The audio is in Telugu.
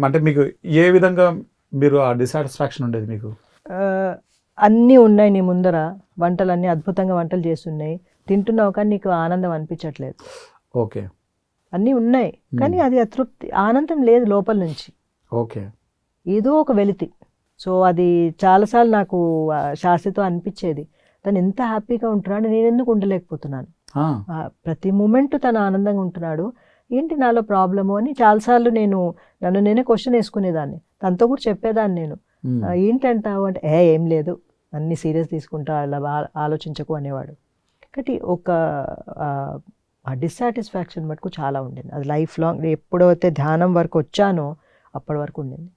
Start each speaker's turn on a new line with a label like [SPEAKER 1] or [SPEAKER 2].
[SPEAKER 1] అంటే మీకు ఏ విధంగా మీరు ఆ డిసాటిస్ఫాక్షన్ ఉండేది మీకు?
[SPEAKER 2] అన్నీ ఉన్నాయి నీ ముందర, వంటలన్నీ అద్భుతంగా వంటలు చేస్తున్నాయి, తింటున్నావు కానీ నీకు ఆనందం అనిపించట్లేదు.
[SPEAKER 1] ఓకే.
[SPEAKER 2] అన్నీ ఉన్నాయి కానీ అది అతృప్తి, ఆనందం లేదు లోపల నుంచి.
[SPEAKER 1] ఓకే.
[SPEAKER 2] ఏదో ఒక వెలితి. సో అది చాలాసార్లు నాకు శాస్త్రితో అనిపించేది, తను ఎంత హ్యాపీగా ఉంటున్నాడు, నేను ఎందుకు ఉండలేకపోతున్నాను. ప్రతి మూమెంట్ తను ఆనందంగా ఉంటున్నాడు, ఏంటి నాలో ప్రాబ్లము అని చాలాసార్లు నన్ను నేనే క్వశ్చన్ వేసుకునేదాన్ని. తనతో కూడా చెప్పేదాన్ని నేను, ఏంటంటావు అంటే ఏం లేదు, అన్ని సీరియస్ తీసుకుంటా, అలా ఆలోచించకు అనేవాడు. కాబట్టి ఆ డిస్సాటిస్ఫాక్షన్ మటుకు చాలా ఉండింది. అది లైఫ్ లాంగ్, ఎప్పుడైతే ధ్యానం వరకు వచ్చానో అప్పటి వరకు ఉండింది.